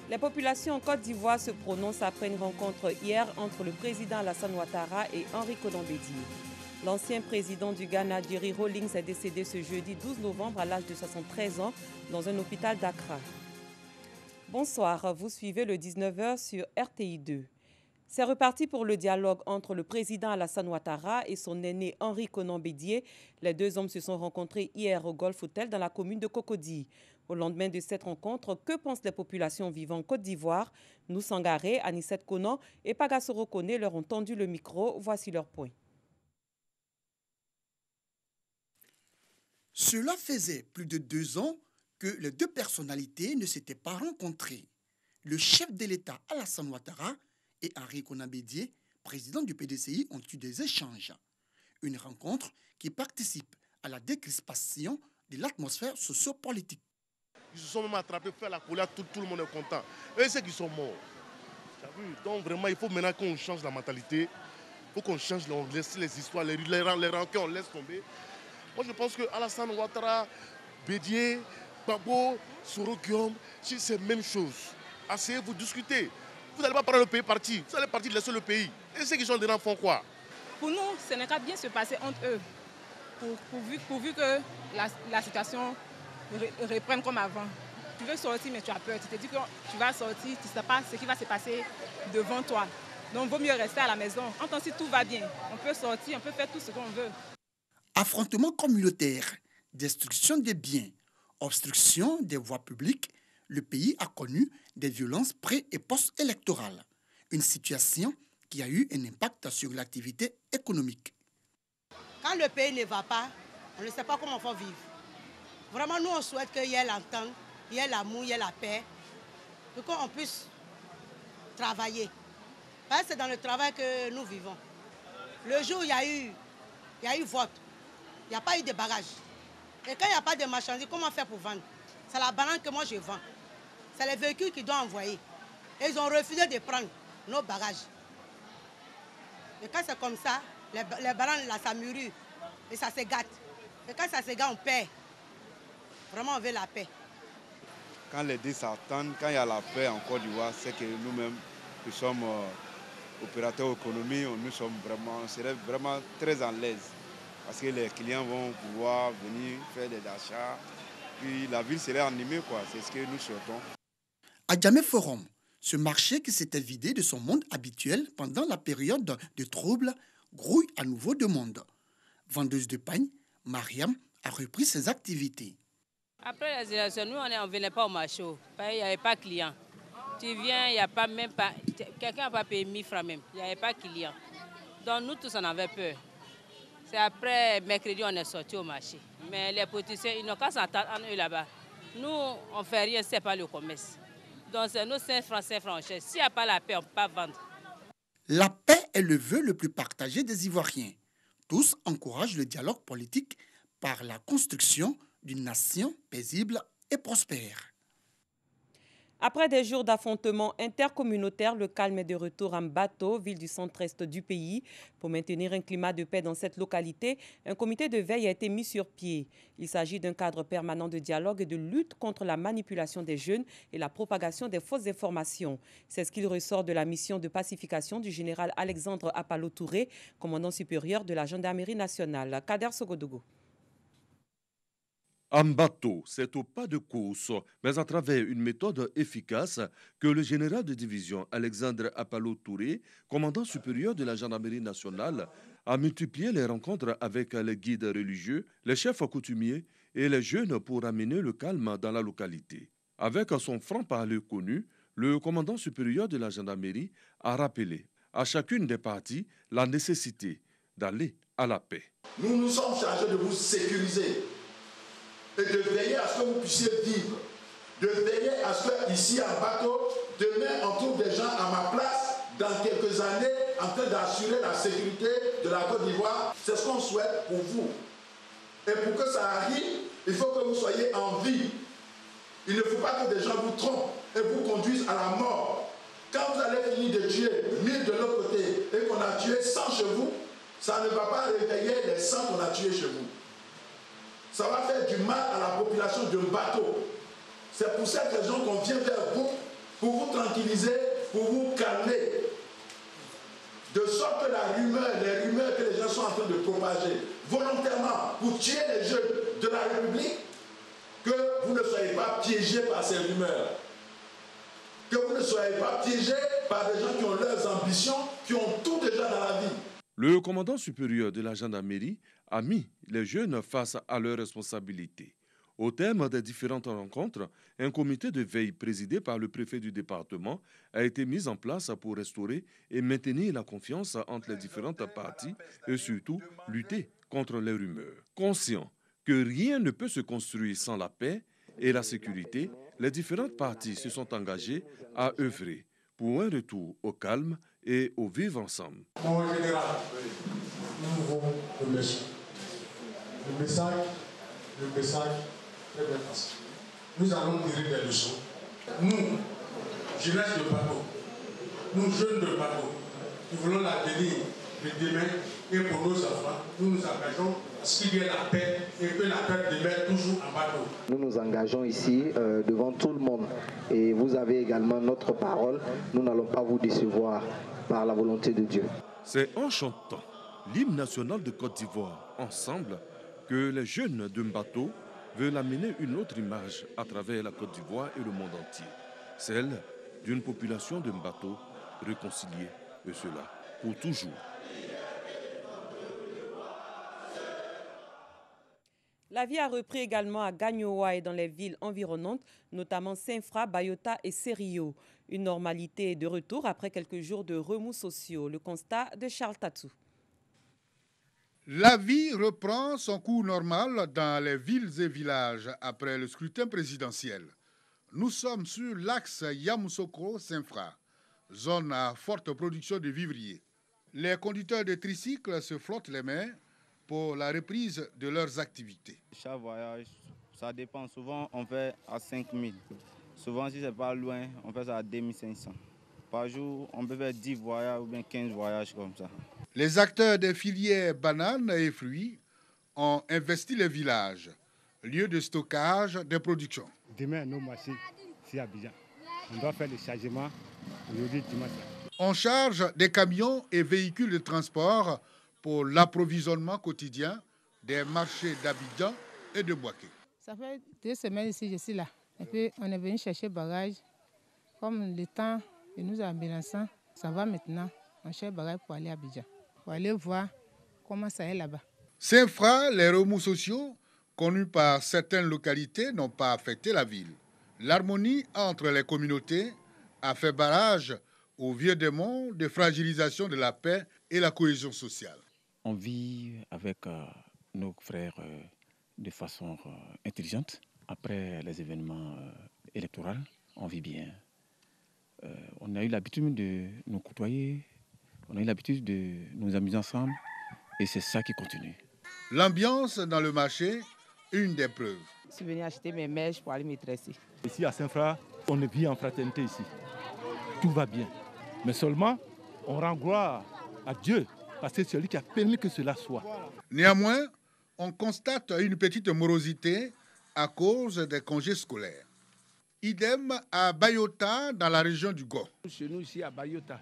Les populations en Côte d'Ivoire se prononcent après une rencontre hier entre le président Alassane Ouattara et Henri Konan Bédié. L'ancien président du Ghana, Jerry Rawlings, est décédé ce jeudi 12 novembre à l'âge de 73 ans dans un hôpital d'Accra. Bonsoir, vous suivez le 19h sur RTI 2. C'est reparti pour le dialogue entre le président Alassane Ouattara et son aîné Henri Konan Bédié. Les deux hommes se sont rencontrés hier au Golf Hotel dans la commune de Cocody. Au lendemain de cette rencontre, que pensent les populations vivant en Côte d'Ivoire? Nous Sangaré, Anissette Konan et Pagasoro Kone leur ont tendu le micro. Voici leurs points. Cela faisait plus de 2 ans que les deux personnalités ne s'étaient pas rencontrées. Le chef de l'État Alassane Ouattara et Henri Konan Bédié, président du PDCI, ont eu des échanges. Une rencontre qui participe à la décrispation de l'atmosphère sociopolitique. Ils se sont même attrapés, faire la colère, tout le monde est content. Et ceux qui sont morts. Donc vraiment, il faut maintenant qu'on change la mentalité. Il faut qu'on change, on laisse les histoires, les rancœurs, on laisse tomber. Moi je pense que Alassane Ouattara, Bédié, Babo, Soro Guillaume, c'est la même chose. Asseyez-vous, discutez. Vous n'allez pas prendre le pays parti, vous allez partir laisser le pays. Et ceux qui sont dedans font quoi? Pour nous, ce n'est qu'à bien se passer entre eux, pourvu que la situation reprenne comme avant. Tu veux sortir, mais tu as peur. Tu te dis que tu vas sortir, tu ne sais pas ce qui va se passer devant toi. Donc, il vaut mieux rester à la maison. En tant que si tout va bien, on peut sortir, on peut faire tout ce qu'on veut. Affrontements communautaires, destruction des biens, obstruction des voies publiques, le pays a connu des violences pré- et post-électorales. Une situation qui a eu un impact sur l'activité économique. Quand le pays ne va pas, on ne sait pas comment il faut vivre. Vraiment, nous, on souhaite qu'il y ait l'entente, il y ait l'amour, il y ait la paix, pour qu'on puisse travailler. Parce que c'est dans le travail que nous vivons. Le jour où il y a eu vote, il n'y a pas eu de bagages. Et quand il n'y a pas de marchandises, comment faire pour vendre? C'est la banane que moi je vends. C'est les véhicules qui doivent envoyer. Et ils ont refusé de prendre nos bagages. Et quand c'est comme ça, les bananes, là, ça mûrit et ça se gâte. Et quand ça se gâte, on paie. Vraiment, on veut la paix. Quand les deux s'attendent, quand il y a la paix en Côte d'Ivoire, c'est que nous-mêmes, nous sommes opérateurs économiques, nous serons vraiment très à l'aise. Parce que les clients vont pouvoir venir faire des achats. Puis la ville serait animée, quoi. C'est ce que nous souhaitons. À Djamé Forum, ce marché qui s'était vidé de son monde habituel pendant la période de troubles grouille à nouveau de monde. Vendeuse de pagne, Mariam a repris ses activités. Après les élections, nous, on ne venait pas au marché. Il n'y avait pas de clients. Tu viens, il n'y a pas même pas... Quelqu'un n'a pas payé 1000 francs même. Il n'y avait pas de clients. Donc nous tous, on avait peur. C'est après mercredi, on est sorti au marché. Mais les politiciens, ils n'ont qu'à s'entendre en eux là-bas. Nous, on ne fait rien, ce n'est pas le commerce. Donc c'est nous 5 francs, on cherche. S'il n'y a pas la paix, on ne peut pas vendre. La paix est le vœu le plus partagé des Ivoiriens. Tous encouragent le dialogue politique par la construction d'une nation paisible et prospère. Après des jours d'affrontements intercommunautaires, le calme est de retour à Mbato, ville du centre-est du pays. Pour maintenir un climat de paix dans cette localité, un comité de veille a été mis sur pied. Il s'agit d'un cadre permanent de dialogue et de lutte contre la manipulation des jeunes et la propagation des fausses informations. C'est ce qu'il ressort de la mission de pacification du général Alexandre Apalo Touré, commandant supérieur de la gendarmerie nationale. Kader Sogodogo. Mbato, c'est au pas de course, mais à travers une méthode efficace que le général de division Alexandre Apalo Touré, commandant supérieur de la gendarmerie nationale, a multiplié les rencontres avec les guides religieux, les chefs coutumiers et les jeunes pour amener le calme dans la localité. Avec son franc-parler connu, le commandant supérieur de la gendarmerie a rappelé à chacune des parties la nécessité d'aller à la paix. Nous nous sommes chargés de vous sécuriser et de veiller à ce que vous puissiez vivre, de veiller à ce que ici à Bateau, demain on trouve des gens à ma place dans quelques années en train d'assurer la sécurité de la Côte d'Ivoire. C'est ce qu'on souhaite pour vous. Et pour que ça arrive, il faut que vous soyez en vie. Il ne faut pas que des gens vous trompent et vous conduisent à la mort. Quand vous allez finir de tuer 1000 de l'autre côté et qu'on a tué 100 chez vous, ça ne va pas réveiller les 100 qu'on a tués chez vous. Ça va faire du mal à la population de Bateau. C'est pour cette raison qu'on vient vers vous pour vous tranquilliser, pour vous calmer. De sorte que les rumeurs que les gens sont en train de propager volontairement pour tuer les jeunes de la République, que vous ne soyez pas piégés par ces rumeurs. Que vous ne soyez pas piégés par des gens qui ont leurs ambitions, qui ont tout déjà dans la vie. Le commandant supérieur de la gendarmerie a mis les jeunes face à leurs responsabilités. Au terme des différentes rencontres, un comité de veille présidé par le préfet du département a été mis en place pour restaurer et maintenir la confiance entre les différentes parties et surtout lutter contre les rumeurs. Conscient que rien ne peut se construire sans la paix et la sécurité, les différentes parties se sont engagées à œuvrer pour un retour au calme et au vivre ensemble. Mon général, nous vous remercions. Le message, très bien passé. Nous allons tirer des leçons. Nous, jeunesse de bateau, nous jeunes de bateau, nous voulons l'avenir de demain et pour nos enfants, nous nous engageons à ce qu'il y ait la paix et que la paix demeure toujours en bateau. Nous nous engageons ici devant tout le monde et vous avez également notre parole. Nous n'allons pas vous décevoir par la volonté de Dieu. C'est en chantant l'hymne national de Côte d'Ivoire, ensemble, que les jeunes d'un bateau veulent amener une autre image à travers la Côte d'Ivoire et le monde entier. Celle d'une population d'un bateau réconciliée, et cela pour toujours. La vie a repris également à Gagnoa et dans les villes environnantes, notamment Saint-Fra, Bayota et Serio. Une normalité est de retour après quelques jours de remous sociaux. Le constat de Charles Tatou. La vie reprend son cours normal dans les villes et villages après le scrutin présidentiel. Nous sommes sur l'axe Yamoussoukro-Saint-Fra, zone à forte production de vivriers. Les conducteurs de tricycles se frottent les mains pour la reprise de leurs activités. Chaque voyage, ça dépend. Souvent, on fait à 5 000. Souvent, si c'est pas loin, on fait ça à 2 500. Par jour, on peut faire 10 voyages ou bien 15 voyages comme ça. Les acteurs des filières bananes et fruits ont investi les villages, lieu de stockage des productions. Demain, nos marchés, c'est Abidjan. On doit faire le chargement aujourd'hui, dimanche. On charge des camions et véhicules de transport pour l'approvisionnement quotidien des marchés d'Abidjan et de Bouaké. Ça fait 2 semaines ici, je suis là. Et puis on est venu chercher bagages. Comme le temps nous a menaçant, ça va maintenant. On cherche bagages pour aller à Abidjan, pour aller voir comment ça est là-bas. Saint-Fra, les remous sociaux connus par certaines localités n'ont pas affecté la ville. L'harmonie entre les communautés a fait barrage au vieux démon de fragilisation de la paix et la cohésion sociale. On vit avec nos frères de façon intelligente. Après les événements électoraux, on vit bien. On a eu l'habitude de nous côtoyer, on a eu l'habitude de nous amuser ensemble et c'est ça qui continue. L'ambiance dans le marché, une des preuves. Je suis venu acheter mes mèches pour aller me tresser. Ici à Saint-Fra, on vit en fraternité ici. Tout va bien. Mais seulement, on rend gloire à Dieu parce que c'est celui qui a permis que cela soit. Néanmoins, on constate une petite morosité à cause des congés scolaires. Idem à Bayota, dans la région du Go. Chez nous, ici à Bayota,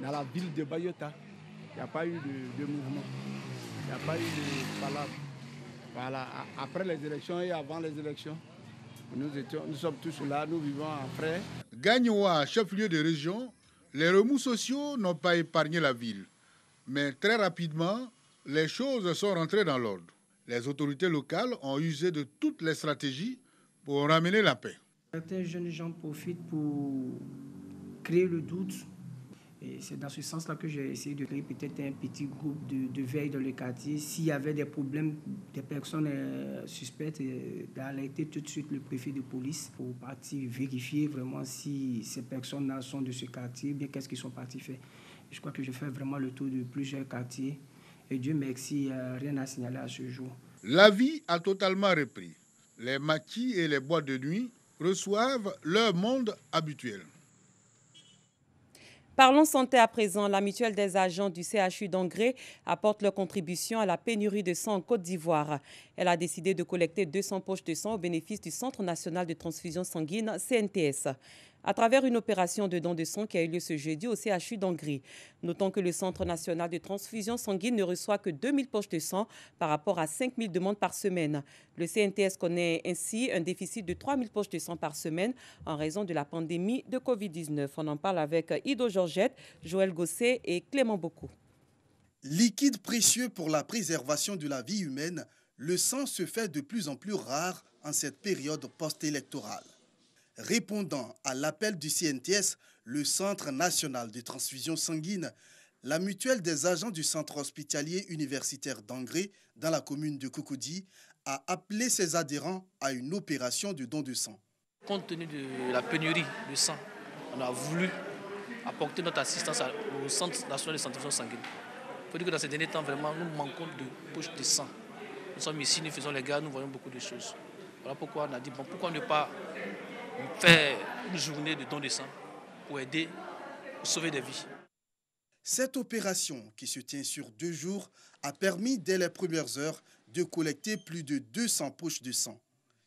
dans la ville de Bayota, il n'y a pas eu de mouvement. Il n'y a pas eu de palabre. Voilà. Après les élections et avant les élections, nous sommes tous là, nous vivons en frères. Gagnoa, chef-lieu de région, les remous sociaux n'ont pas épargné la ville. Mais très rapidement, les choses sont rentrées dans l'ordre. Les autorités locales ont usé de toutes les stratégies pour ramener la paix. Certains jeunes gens profitent pour créer le doute. Et c'est dans ce sens-là que j'ai essayé de créer peut-être un petit groupe de veille dans le quartier. S'il y avait des problèmes, des personnes suspectes, d'alerter tout de suite le préfet de police pour partir vérifier vraiment si ces personnes-là sont de ce quartier, bien qu'est-ce qu'ils sont partis faire. Je crois que je fais vraiment le tour de plusieurs quartiers. Et Dieu merci, rien à signaler à ce jour. La vie a totalement repris. Les maquis et les boîtes de nuit reçoivent leur monde habituel. Parlons santé à présent. La mutuelle des agents du CHU d'Angré apporte leur contribution à la pénurie de sang en Côte d'Ivoire. Elle a décidé de collecter 200 poches de sang au bénéfice du Centre national de transfusion sanguine, CNTS. à travers une opération de don de sang qui a eu lieu ce jeudi au CHU d'Angry. Notons que le Centre national de transfusion sanguine ne reçoit que 2000 poches de sang par rapport à 5000 demandes par semaine. Le CNTS connaît ainsi un déficit de 3000 poches de sang par semaine en raison de la pandémie de Covid-19. On en parle avec Ido Georgette, Joël Gosset et Clément Beaucoup. Liquide précieux pour la préservation de la vie humaine, le sang se fait de plus en plus rare en cette période post-électorale. Répondant à l'appel du CNTS, le Centre national de transfusion sanguine, la mutuelle des agents du centre hospitalier universitaire d'Angry, dans la commune de Cocody, a appelé ses adhérents à une opération de don de sang. Compte tenu de la pénurie de sang, on a voulu apporter notre assistance au Centre national de transfusion sanguine. Il faut dire que dans ces derniers temps, vraiment, nous manquons de poches de sang. Nous sommes ici, nous faisons les gars, nous voyons beaucoup de choses. Voilà pourquoi on a dit, bon, pourquoi ne pas faire une journée de don de sang pour aider à sauver des vies. Cette opération, qui se tient sur 2 jours, a permis dès les premières heures de collecter plus de 200 poches de sang,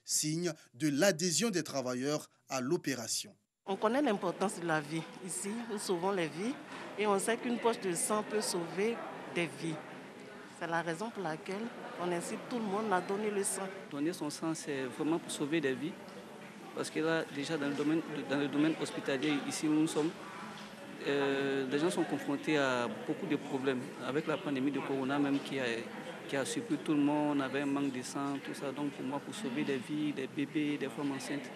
signe de l'adhésion des travailleurs à l'opération. On connaît l'importance de la vie. Ici, nous sauvons les vies et on sait qu'une poche de sang peut sauver des vies. C'est la raison pour laquelle on incite tout le monde à donner le sang. Donner son sang, c'est vraiment pour sauver des vies. Parce que là, déjà dans le domaine hospitalier, ici où nous sommes, les gens sont confrontés à beaucoup de problèmes. Avec la pandémie de Corona même qui a surpris tout le monde, on avait un manque de sang, tout ça. Donc pour moi, pour sauver des vies, des bébés, des femmes enceintes,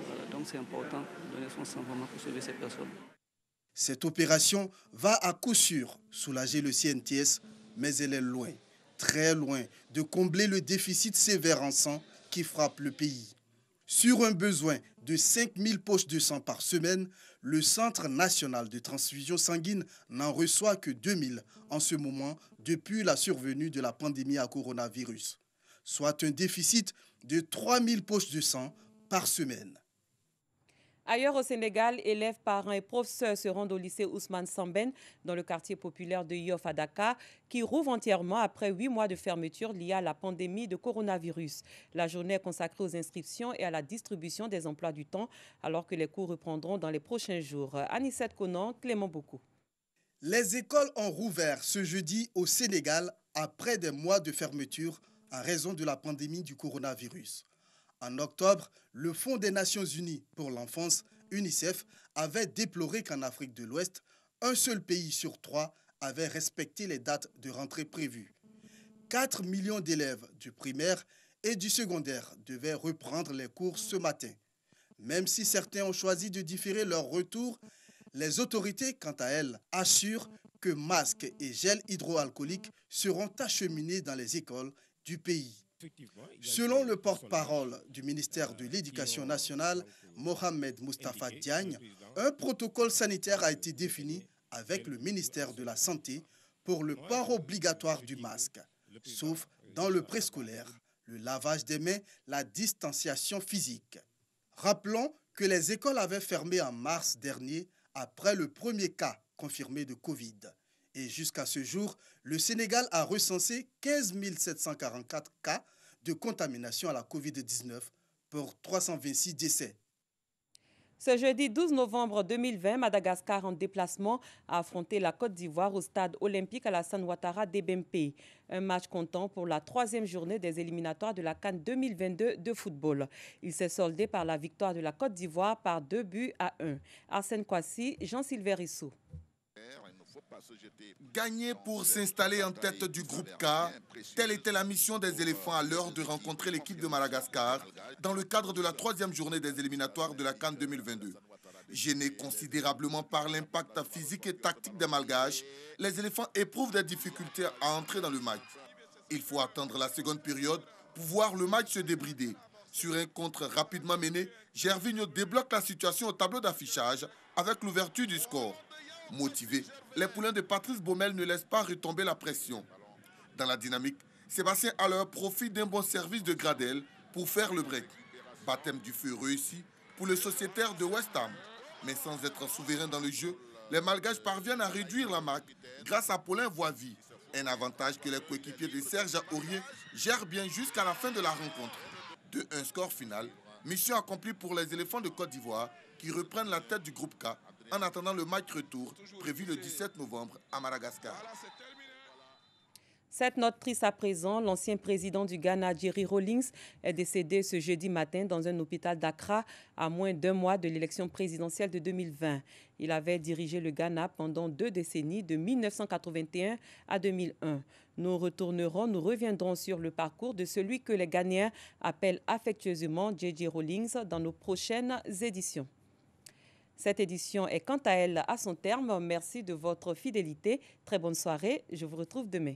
voilà, donc c'est important de donner son sang vraiment pour sauver ces personnes. Cette opération va à coup sûr soulager le CNTS, mais elle est loin, très loin, de combler le déficit sévère en sang qui frappe le pays. Sur un besoin de 5000 poches de sang par semaine, le Centre national de transfusion sanguine n'en reçoit que 2000 en ce moment depuis la survenue de la pandémie à coronavirus, soit un déficit de 3000 poches de sang par semaine. Ailleurs au Sénégal, élèves, parents et professeurs se rendent au lycée Ousmane Sambène dans le quartier populaire de Yoff à Dakar qui rouvre entièrement après 8 mois de fermeture liée à la pandémie de coronavirus. La journée est consacrée aux inscriptions et à la distribution des emplois du temps alors que les cours reprendront dans les prochains jours. Anissette Conan, Clément Beaucoup. Les écoles ont rouvert ce jeudi au Sénégal après des mois de fermeture en raison de la pandémie du coronavirus. En octobre, le Fonds des Nations Unies pour l'enfance, UNICEF, avait déploré qu'en Afrique de l'Ouest, un seul pays sur 3 avait respecté les dates de rentrée prévues. 4 millions d'élèves du primaire et du secondaire devaient reprendre les cours ce matin. Même si certains ont choisi de différer leur retour, les autorités, quant à elles, assurent que masques et gel hydroalcoolique seront acheminés dans les écoles du pays. Selon le porte-parole du ministère de l'Éducation nationale, Mohamed Moustapha Diagne, un protocole sanitaire a été défini avec le ministère de la Santé pour le port obligatoire du masque, sauf dans le préscolaire, le lavage des mains, la distanciation physique. Rappelons que les écoles avaient fermé en mars dernier après le premier cas confirmé de Covid. Et jusqu'à ce jour, le Sénégal a recensé 15 744 cas de contamination à la Covid-19 pour 326 décès. Ce jeudi 12 novembre 2020, Madagascar en déplacement a affronté la Côte d'Ivoire au stade olympique Alassane Ouattara d'Ebempe. Un match comptant pour la 3e journée des éliminatoires de la CAN 2022 de football. Il s'est soldé par la victoire de la Côte d'Ivoire par 2-1. Arsène Kwasi, Jean-Sylvain Rissou. Gagner pour s'installer en tête du groupe K, telle était la mission des éléphants à l'heure de rencontrer l'équipe de Madagascar dans le cadre de la 3e journée des éliminatoires de la CAN 2022. Gênés considérablement par l'impact physique et tactique des Malgaches, les éléphants éprouvent des difficultés à entrer dans le match. Il faut attendre la seconde période pour voir le match se débrider. Sur un contre rapidement mené, Gervinho débloque la situation au tableau d'affichage avec l'ouverture du score. Motivés, les poulains de Patrice Baumel ne laissent pas retomber la pression. Dans la dynamique, Sébastien Haller profite d'un bon service de Gradel pour faire le break. Baptême du feu réussi pour le sociétaire de West Ham. Mais sans être souverain dans le jeu, les Malgaches parviennent à réduire la marque grâce à Paulin Voivy. Un avantage que les coéquipiers de Serge Aurier gèrent bien jusqu'à la fin de la rencontre. De un score final, Mission accomplie pour les éléphants de Côte d'Ivoire qui reprennent la tête du groupe K en attendant le match retour prévu le 17 novembre à Madagascar. Cette note triste à présent, l'ancien président du Ghana, Jerry Rawlings, est décédé ce jeudi matin dans un hôpital d'Accra à moins d'un mois de l'élection présidentielle de 2020. Il avait dirigé le Ghana pendant 2 décennies, de 1981 à 2001. Nous reviendrons sur le parcours de celui que les Ghanéens appellent affectueusement JJ Rawlings dans nos prochaines éditions. Cette édition est quant à elle à son terme. Merci de votre fidélité. Très bonne soirée. Je vous retrouve demain.